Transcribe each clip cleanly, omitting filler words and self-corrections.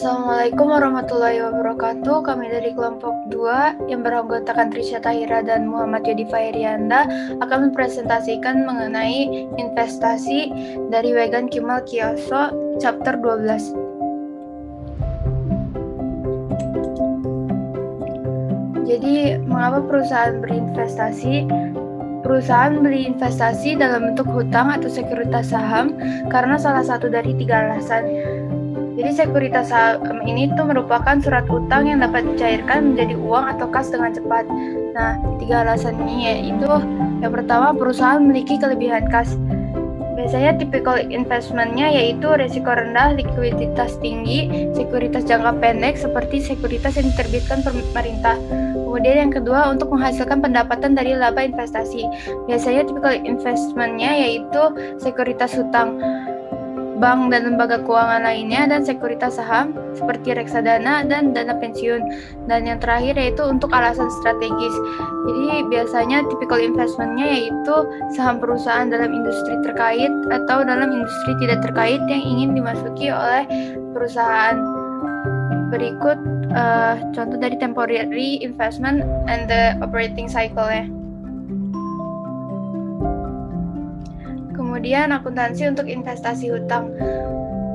Assalamualaikum warahmatullahi wabarakatuh. Kami dari kelompok 2 yang beranggotakan Trisha Tahira dan Muhammad Yodi Fairianda akan mempresentasikan mengenai investasi dari Wegan Kimal Kiyoso chapter 12. Jadi, mengapa perusahaan berinvestasi? Perusahaan beli investasi dalam bentuk hutang atau sekuritas saham karena salah satu dari 3 alasan. Jadi sekuritas saham ini tuh merupakan surat utang yang dapat dicairkan menjadi uang atau kas dengan cepat. Nah, 3 alasannya yaitu yang pertama, perusahaan memiliki kelebihan kas. Biasanya tipikal investmentnya yaitu risiko rendah, likuiditas tinggi, sekuritas jangka pendek seperti sekuritas yang diterbitkan pemerintah. Kemudian yang kedua, untuk menghasilkan pendapatan dari laba investasi. Biasanya tipikal investmentnya yaitu sekuritas hutang, bank dan lembaga keuangan lainnya, dan sekuritas saham seperti reksadana dan dana pensiun. Dan yang terakhir yaitu untuk alasan strategis. Jadi biasanya typical investmentnya yaitu saham perusahaan dalam industri terkait atau dalam industri tidak terkait yang ingin dimasuki oleh perusahaan. Berikut contoh dari temporary investment and the operating cycle-nya. Kemudian akuntansi untuk investasi hutang.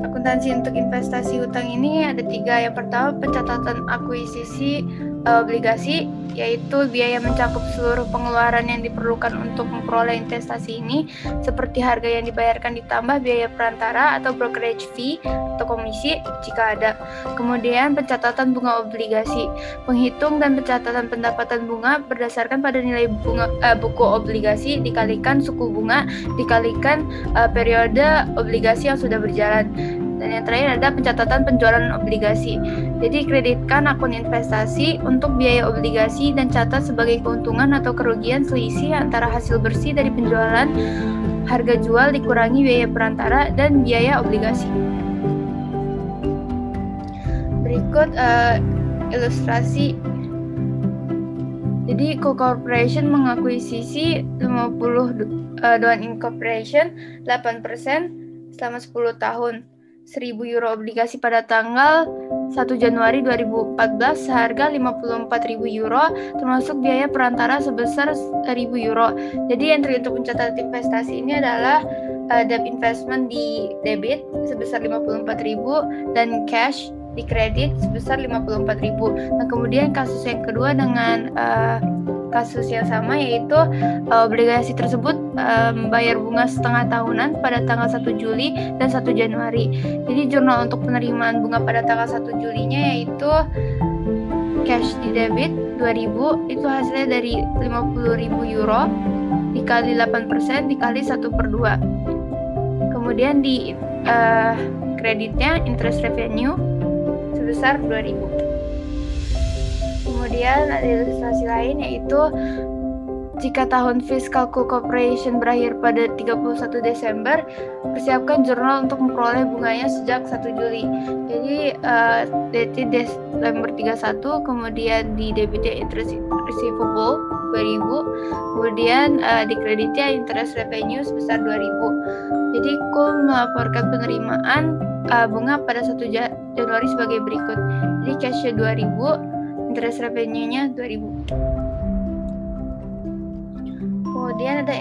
Akuntansi untuk investasi hutang ini ada 3. Yang pertama, pencatatan akuisisi obligasi, yaitu biaya mencakup seluruh pengeluaran yang diperlukan untuk memperoleh investasi ini, seperti harga yang dibayarkan ditambah biaya perantara atau brokerage fee atau komisi jika ada. Kemudian pencatatan bunga obligasi, penghitung dan pencatatan pendapatan bunga berdasarkan pada nilai bunga buku obligasi dikalikan suku bunga dikalikan periode obligasi yang sudah berjalan. Dan yang terakhir ada pencatatan penjualan obligasi. Jadi kreditkan akun investasi untuk biaya obligasi dan catat sebagai keuntungan atau kerugian selisih antara hasil bersih dari penjualan, harga jual dikurangi biaya perantara dan biaya obligasi. Berikut ilustrasi. Jadi Co Corporation mengakuisisi 50 Doan Incorporation 8% selama 10 tahun. 1.000 euro obligasi pada tanggal 1 Januari 2014 seharga 54.000 euro termasuk biaya perantara sebesar 1.000 euro. Jadi entry untuk pencatatan investasi ini adalah debt investment di debit sebesar 54.000 dan cash di kredit sebesar 54.000. Nah, kemudian kasus yang kedua dengan kasus yang sama yaitu obligasi tersebut membayar bunga setengah tahunan pada tanggal 1 Juli dan 1 Januari. Jadi jurnal untuk penerimaan bunga pada tanggal 1 Julinya yaitu cash di debit 2.000, itu hasilnya dari 50.000 euro dikali 8% dikali 1/2. Kemudian di kreditnya interest revenue sebesar 2.000. Kemudian ada ilustrasi lain yaitu jika tahun fiskal Co Corporation berakhir pada 31 Desember, persiapkan jurnal untuk memperoleh bunganya sejak 1 Juli. Jadi date Desember 31, kemudian di debitnya interest receivable 2.000, kemudian di kreditnya interest revenue sebesar 2.000. Jadi Co melaporkan penerimaan bunga pada 1 Januari sebagai berikut. Jadi cashnya 2.000, interest revenue-nya 2.000. Kemudian ada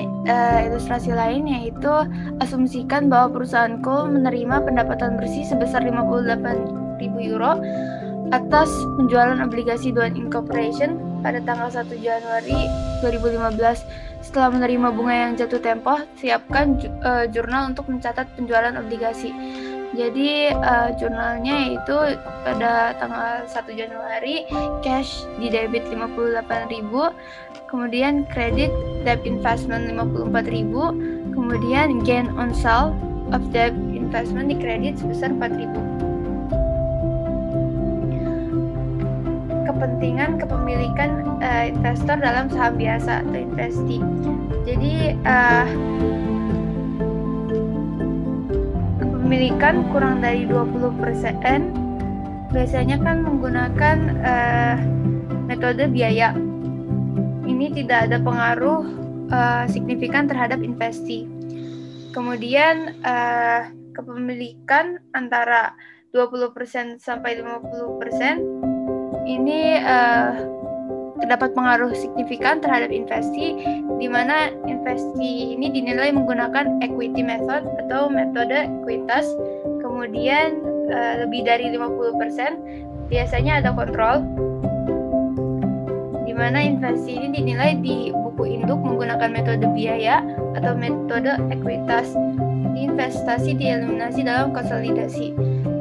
ilustrasi lain yaitu asumsikan bahwa perusahaan Co menerima pendapatan bersih sebesar 58.000 euro atas penjualan obligasi Doan Incorporation pada tanggal 1 Januari 2015. Setelah menerima bunga yang jatuh tempo, siapkan jurnal untuk mencatat penjualan obligasi. Jadi jurnalnya yaitu pada tanggal 1 Januari cash di debit 58.000, kemudian kredit debt investment 54.000, kemudian gain on sale of debt investment di kredit sebesar 4.000. Kepentingan kepemilikan investor dalam saham biasa atau investi. Jadi kepemilikan kurang dari 20% biasanya kan menggunakan metode biaya. Ini tidak ada pengaruh signifikan terhadap investi. Kemudian kepemilikan antara 20% sampai 50%, ini terdapat pengaruh signifikan terhadap investasi, di mana investasi ini dinilai menggunakan equity method atau metode ekuitas. Kemudian lebih dari 50% biasanya ada kontrol, di mana investasi ini dinilai di buku induk menggunakan metode biaya atau metode ekuitas. Investasi dieliminasi dalam konsolidasi.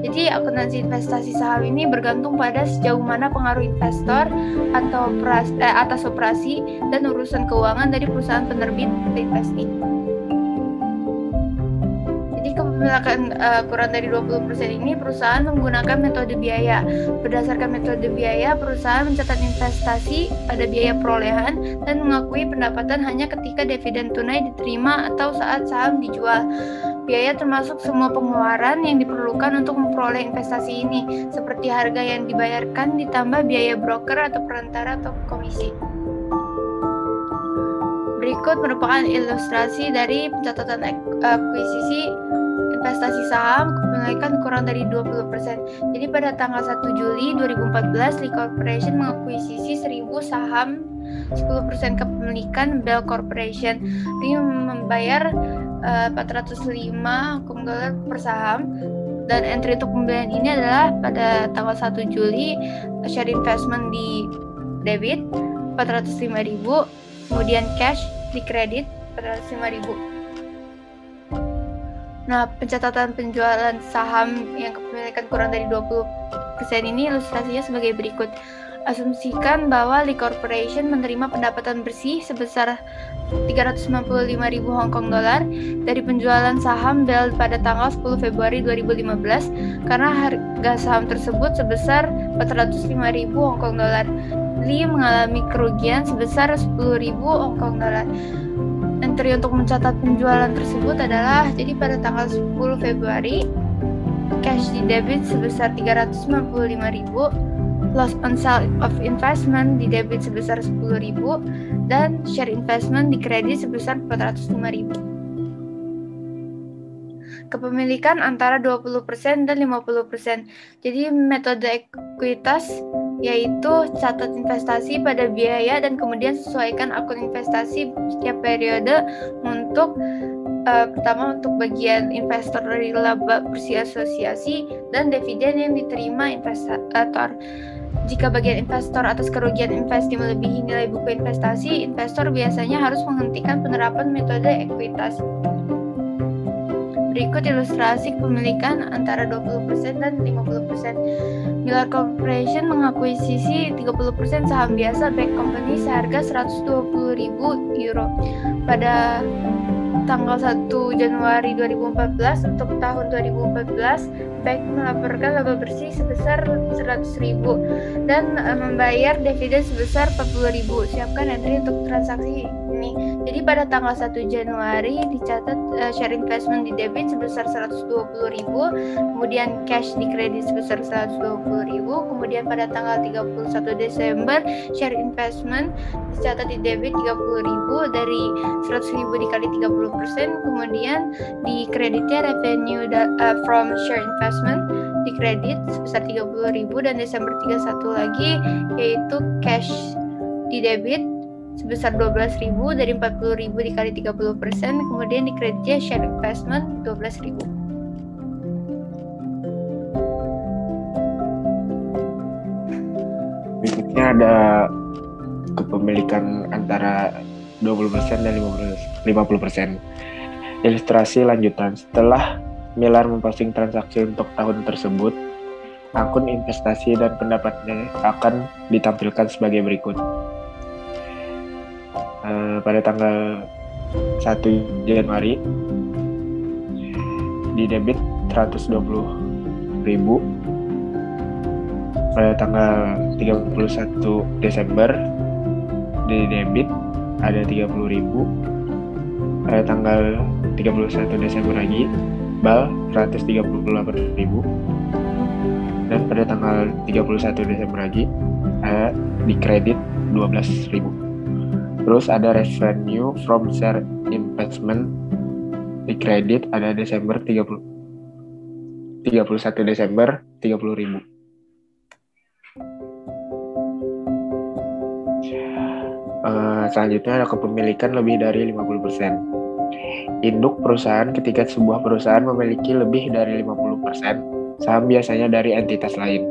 Jadi akuntansi investasi saham ini bergantung pada sejauh mana pengaruh investor atau atas operasi dan urusan keuangan dari perusahaan penerbit investasi. Jadi kepemilikan kurang dari 20% ini perusahaan menggunakan metode biaya. Berdasarkan metode biaya, perusahaan mencatat investasi pada biaya perolehan dan mengakui pendapatan hanya ketika dividen tunai diterima atau saat saham dijual. Biaya termasuk semua pengeluaran yang diperlukan untuk memperoleh investasi ini, seperti harga yang dibayarkan ditambah biaya broker atau perantara atau komisi. Berikut merupakan ilustrasi dari pencatatan akuisisi investasi saham kepemilikan kurang dari 20%. Jadi pada tanggal 1 Juli 2014, Lee Corporation mengakuisisi 1000 saham 10% kepemilikan Bell Corporation. Lee membayar $405 per saham, dan entry untuk pembelian ini adalah pada tanggal 1 Juli share investment di debit 405.000, kemudian cash di kredit 405.000. Nah, pencatatan penjualan saham yang kepemilikan kurang dari 20% ini ilustrasinya sebagai berikut. Asumsikan bahwa Lee Corporation menerima pendapatan bersih sebesar 395.000 Hong Kong dollar dari penjualan saham Bell pada tanggal 10 Februari 2015 karena harga saham tersebut sebesar 405.000 Hong Kong dollar. Lee mengalami kerugian sebesar 10.000 Hong Kong dollar. Entry untuk mencatat penjualan tersebut adalah, jadi pada tanggal 10 Februari cash di debit sebesar 395.000, loss on sale of investment di debit sebesar 10.000, dan share investment di kredit sebesar 405.000. Kepemilikan antara 20% dan 50%. Jadi metode ekuitas yaitu catat investasi pada biaya dan kemudian sesuaikan akun investasi setiap periode untuk pertama untuk bagian investor dari laba bersih asosiasi dan dividen yang diterima investor. Jika bagian investor atas kerugian investasi melebihi nilai buku investasi, investor biasanya harus menghentikan penerapan metode ekuitas. Berikut ilustrasi kepemilikan antara 20% dan 50%. Miller Corporation mengakuisisi 30% saham biasa Beck Company seharga 120.000 euro. Pada tanggal 1 Januari 2014, untuk tahun 2014, Beck melaporkan laba bersih sebesar 100.000 dan membayar dividen sebesar 40.000. Siapkan entry untuk transaksi ini. Jadi pada tanggal 1 Januari dicatat share investment di debit sebesar 120.000, kemudian cash di kredit sebesar 120.000, kemudian pada tanggal 31 Desember share investment dicatat di debit 30.000, dari 100.000 dikali 30%, kemudian di kreditnya revenue from share investment di kredit sebesar 30.000, dan Desember 31 lagi yaitu cash di debit sebesar 12.000, dari 40.000 dikali 30%, kemudian di kreditnya share investment 12.000. Berikutnya ada kepemilikan antara 20% dan 50%. Ilustrasi lanjutan. Setelah Miller memposting transaksi untuk tahun tersebut, akun investasi dan pendapatnya akan ditampilkan sebagai berikut. Pada tanggal 1 Januari di debit 120.000, pada tanggal 31 Desember di debit ada 30.000, pada tanggal 31 Desember lagi BAL 138.000, dan pada tanggal 31 Desember lagi ada di kredit 12.000. Terus ada revenue from share investment di kredit ada Desember 30. 31 Desember 30.000. Selanjutnya ada kepemilikan lebih dari 50%. Induk perusahaan ketika sebuah perusahaan memiliki lebih dari 50% saham biasanya dari entitas lain.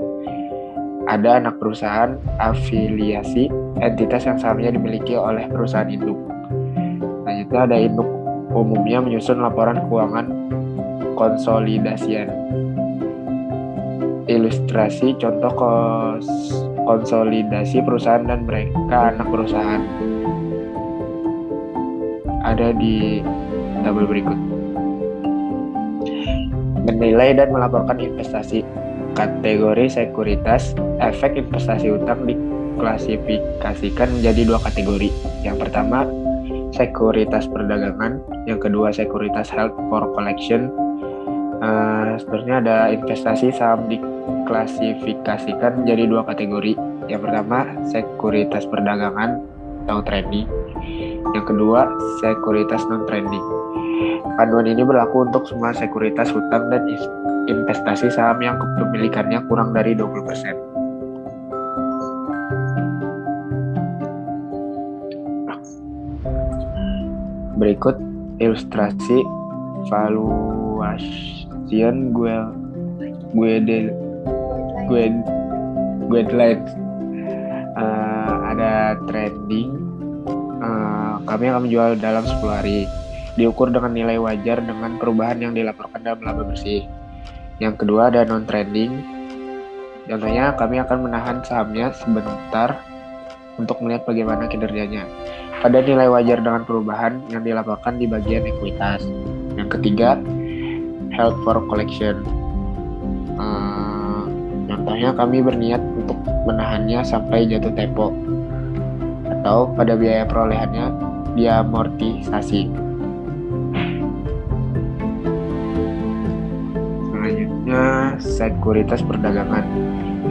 Ada anak perusahaan, afiliasi, entitas yang sahamnya dimiliki oleh perusahaan induk. Selanjutnya ada induk umumnya menyusun laporan keuangan konsolidasian. Ilustrasi contoh konsolidasi perusahaan dan mereka anak perusahaan ada di tabel berikut. Menilai dan melaporkan investasi. Kategori sekuritas, efek investasi utang diklasifikasikan menjadi 2 kategori. Yang pertama, sekuritas perdagangan. Yang kedua, sekuritas held for collection. Sebenarnya ada investasi saham diklasifikasikan menjadi 2 kategori. Yang pertama, sekuritas perdagangan atau trading. Yang kedua, sekuritas non-trading. Panduan ini berlaku untuk semua sekuritas hutang dan investasi saham yang kepemilikannya kurang dari 20%. Berikut ilustrasi valuation guidelines. Ada trending. Kami akan menjual dalam 10 hari. Diukur dengan nilai wajar dengan perubahan yang dilaporkan dalam laba bersih. Yang kedua ada non-trending. Contohnya kami akan menahan sahamnya sebentar untuk melihat bagaimana kinerjanya. Pada nilai wajar dengan perubahan yang dilaporkan di bagian ekuitas. Yang ketiga, held for collection. Contohnya kami berniat untuk menahannya sampai jatuh tempo atau pada biaya perolehannya diamortisasi. Selanjutnya, sekuritas perdagangan.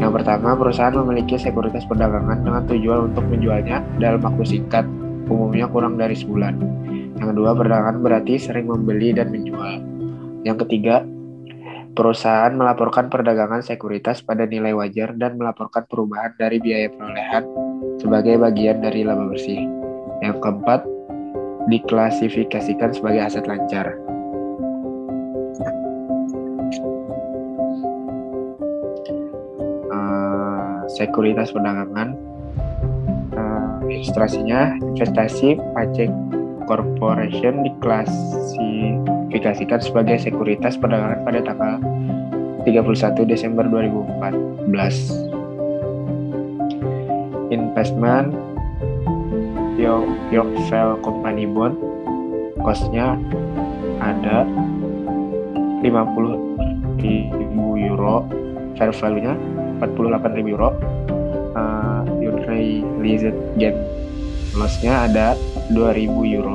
Yang pertama, perusahaan memiliki sekuritas perdagangan dengan tujuan untuk menjualnya dalam waktu singkat, umumnya kurang dari sebulan. Yang kedua, perdagangan berarti sering membeli dan menjual. Yang ketiga, perusahaan melaporkan perdagangan sekuritas pada nilai wajar dan melaporkan perubahan dari biaya perolehan sebagai bagian dari laba bersih. Yang keempat, diklasifikasikan sebagai aset lancar. Sekuritas perdagangan. Ilustrasinya, investasi Pacek Corporation diklasifikasikan sebagai sekuritas perdagangan pada tanggal 31 Desember 2014. Investment Yorkshire Company Bond, cost-nya ada 50.000 euro, fair value-nya 48.000 euro. Unrealized gain loss-nya ada 2.000 euro.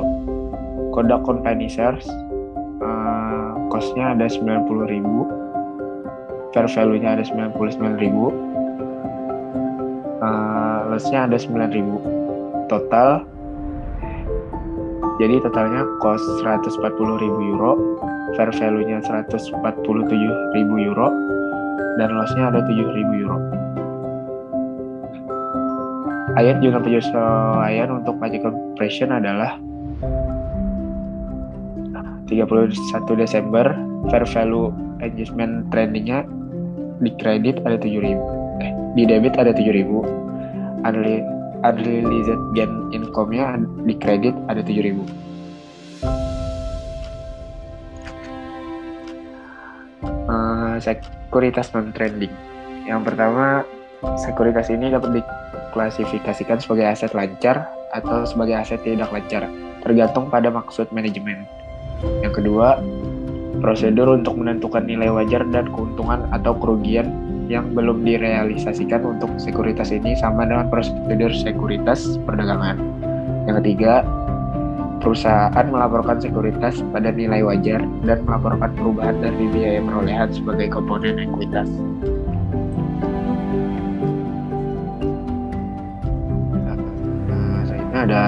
Kodak Company shares, cost-nya ada 90.000, fair value-nya ada 99.000, loss-nya ada 9.000. Total, jadi totalnya cost 140.000 euro, fair value-nya 147.000 euro, dan loss-nya ada 7.000 euro. Ayat jurnal penyesuaian untuk Pacek Corporation adalah 31 Desember, fair value adjustment trending-nya di kredit ada 7.000, di debit ada 7.000, unrealized gain income-nya di kredit ada 7.000. Sekuritas non-trending. Yang pertama, sekuritas ini dapat diklasifikasikan sebagai aset lancar atau sebagai aset tidak lancar, tergantung pada maksud manajemen. Yang kedua, prosedur untuk menentukan nilai wajar dan keuntungan atau kerugian yang belum direalisasikan untuk sekuritas ini sama dengan prosedur sekuritas perdagangan. Yang ketiga, perusahaan melaporkan sekuritas pada nilai wajar dan melaporkan perubahan dari biaya perolehan sebagai komponen ekuitas. Selanjutnya ada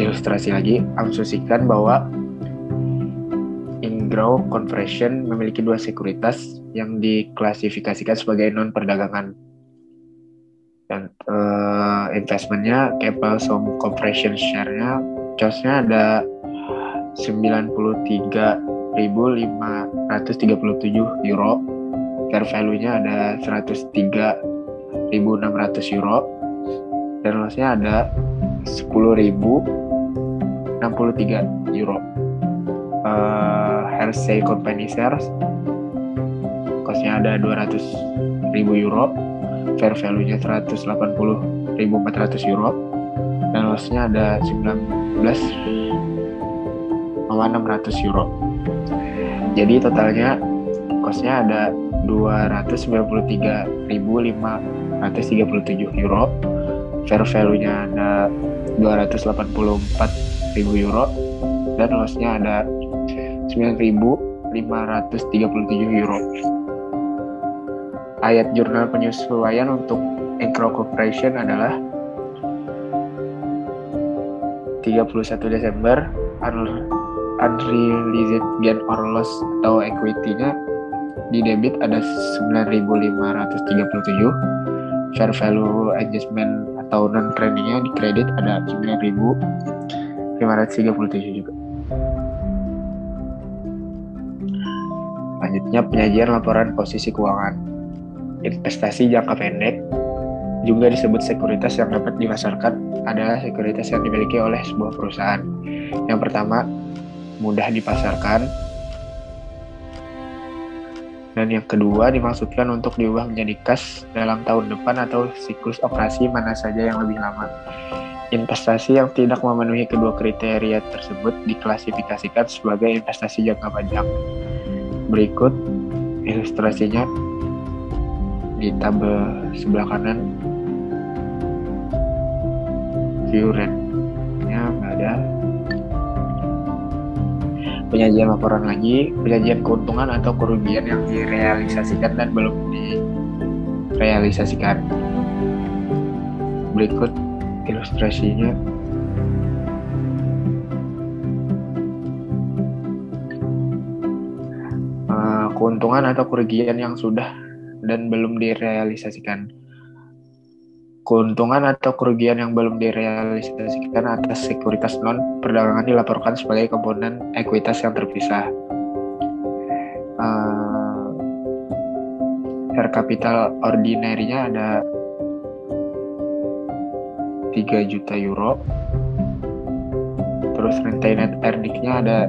ilustrasi lagi, asumsikan bahwa Ingrau Corporation memiliki 2 sekuritas yang diklasifikasikan sebagai non-perdagangan. Dan investmentnya Capesum Corporation share-nya COS-nya ada 93.537 euro, fair value-nya ada 103.600 euro, dan loss-nya ada 10.063 euro. Hersey Company shares cost-nya ada 200.000 euro, fair value-nya 180.400 euro, dan loss-nya ada 19.600 euro. Jadi totalnya cost-nya ada 293.537 euro, fair value-nya ada 284.000 euro, dan loss-nya ada 9.537 euro. Ayat jurnal penyesuaian untuk Engcrow Corporation adalah 31 Desember, unrealized gain or loss atau equity-nya di debit ada 9.537, fair value adjustment atau non-tradingnya di kredit ada 9.537 juga. Selanjutnya penyajian laporan posisi keuangan. Investasi jangka pendek, juga disebut sekuritas yang dapat dipasarkan, adalah sekuritas yang dimiliki oleh sebuah perusahaan. Yang pertama, mudah dipasarkan, dan yang kedua dimaksudkan untuk diubah menjadi kas dalam tahun depan atau siklus operasi mana saja yang lebih lama. Investasi yang tidak memenuhi kedua kriteria tersebut diklasifikasikan sebagai investasi jangka panjang. Berikut ilustrasinya di tabel sebelah kanan. View rate-nya nggak ada. Penyajian laporan lagi, penyajian keuntungan atau kerugian yang direalisasikan dan belum direalisasikan. Berikut ilustrasinya. Keuntungan atau kerugian yang sudah dan belum direalisasikan. Keuntungan atau kerugian yang belum direalisasikan atas sekuritas non-perdagangan dilaporkan sebagai komponen ekuitas yang terpisah. Share capital ordinary-nya ada 3 juta euro. Terus retained earnings-nya ada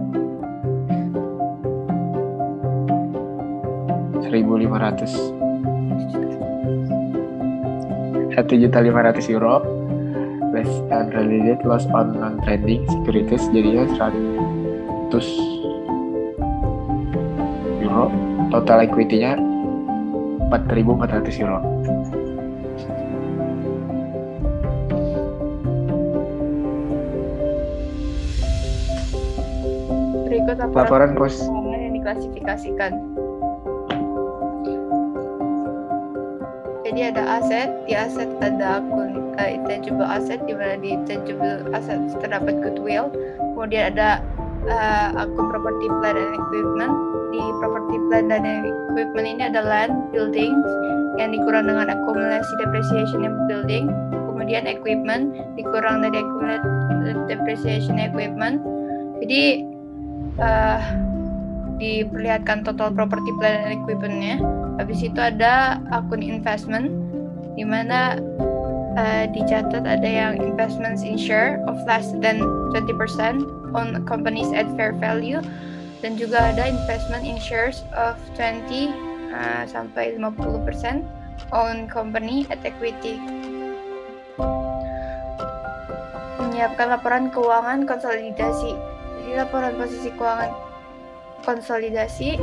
1.500 euro, less unrealized loss on non-trading securities jadinya 100 euro, total equity-nya 4.400 euro. Berikut laporan keuangan yang diklasifikasikan. Jadi ada aset, di aset ada akun intangible asset, di mana di intangible asset terdapat goodwill. Kemudian ada akun property plant and equipment. Di property plant dan equipment ini ada land, buildings yang dikurang dengan akumulasi depreciation yang building. Kemudian equipment dikurang dari accumulated depreciation equipment. Jadi diperlihatkan total property plant and equipment-nya. Habis itu ada akun investment, di mana dicatat ada yang investments in share of less than 20% on companies at fair value, dan juga ada investment in shares of 20 sampai 50% on company at equity. Menyiapkan laporan keuangan konsolidasi. Jadi laporan posisi keuangan konsolidasi,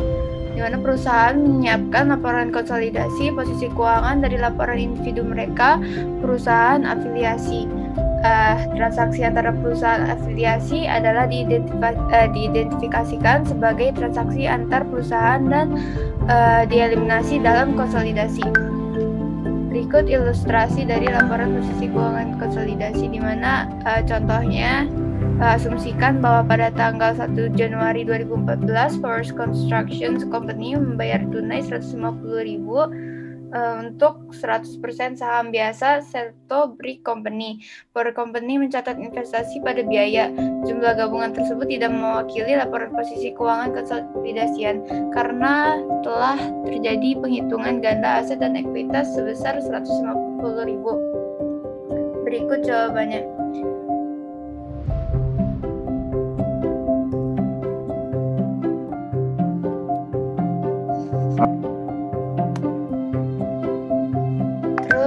di mana perusahaan menyiapkan laporan konsolidasi posisi keuangan dari laporan individu mereka, perusahaan afiliasi. Transaksi antara perusahaan afiliasi adalah diidentifikasikan sebagai transaksi antar perusahaan dan dieliminasi dalam konsolidasi. Berikut ilustrasi dari laporan posisi keuangan konsolidasi, di mana contohnya asumsikan bahwa pada tanggal 1 Januari 2014 Powers Construction Company membayar tunai 150.000 untuk 100% saham biasa Serto Brick Company. Power Company mencatat investasi pada biaya. Jumlah gabungan tersebut tidak mewakili laporan posisi keuangan konsolidasian karena telah terjadi penghitungan ganda aset dan ekuitas sebesar 150.000. Berikut jawabannya.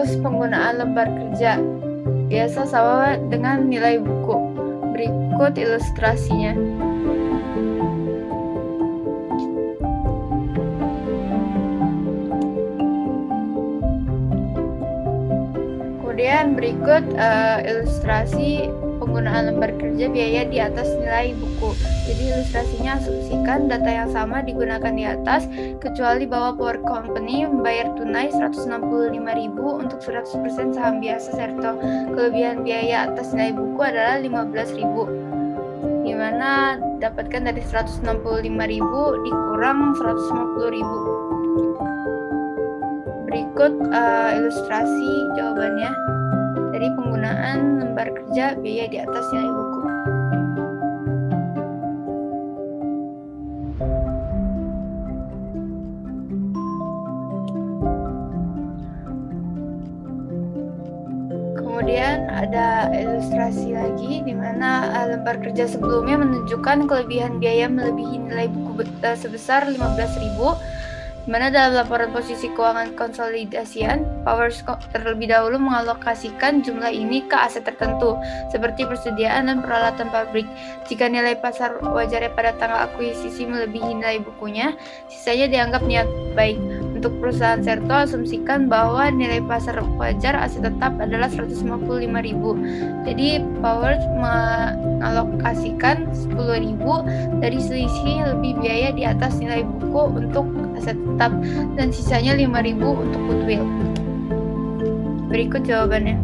Penggunaan lembar kerja biasa sama dengan nilai buku. Berikut ilustrasinya. Kemudian berikut ilustrasi penggunaan lembar kerja biaya di atas nilai buku. Jadi ilustrasinya asumsikan data yang sama digunakan di atas, kecuali bahwa Power Company membayar tunai 165.000 untuk 100% saham biasa Serto. Kelebihan biaya atas nilai buku adalah 15.000, di mana dapatkan dari 165.000 dikurang 150.000. Berikut ilustrasi jawabannya dari penggunaan lembar kerja biaya di atas nilai buku. Kemudian ada ilustrasi lagi di mana lembar kerja sebelumnya menunjukkan kelebihan biaya melebihi nilai buku sebesar 15.000, di mana dalam laporan posisi keuangan konsolidasian, Powers terlebih dahulu mengalokasikan jumlah ini ke aset tertentu, seperti persediaan dan peralatan pabrik. Jika nilai pasar wajarnya pada tanggal akuisisi melebihi nilai bukunya, sisanya dianggap niat baik. Untuk perusahaan Serto, asumsikan bahwa nilai pasar wajar aset tetap adalah 155.000. Jadi Powers mengalokasikan 10.000 dari selisih lebih biaya di atas nilai buku untuk aset tetap dan sisanya 5.000 untuk goodwill. Berikut jawabannya.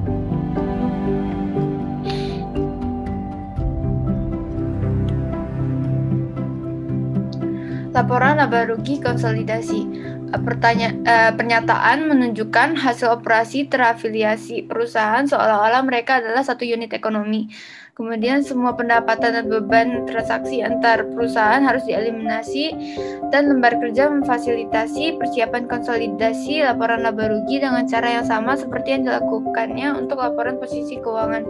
Laporan laba rugi konsolidasi. Pernyataan menunjukkan hasil operasi terafiliasi perusahaan seolah-olah mereka adalah satu unit ekonomi. Kemudian semua pendapatan dan beban transaksi antar perusahaan harus dieliminasi, dan lembar kerja memfasilitasi persiapan konsolidasi laporan laba rugi dengan cara yang sama seperti yang dilakukannya untuk laporan posisi keuangan.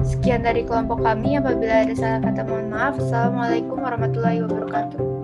Sekian dari kelompok kami. Apabila ada salah kata, mohon maaf. Assalamualaikum warahmatullahi wabarakatuh.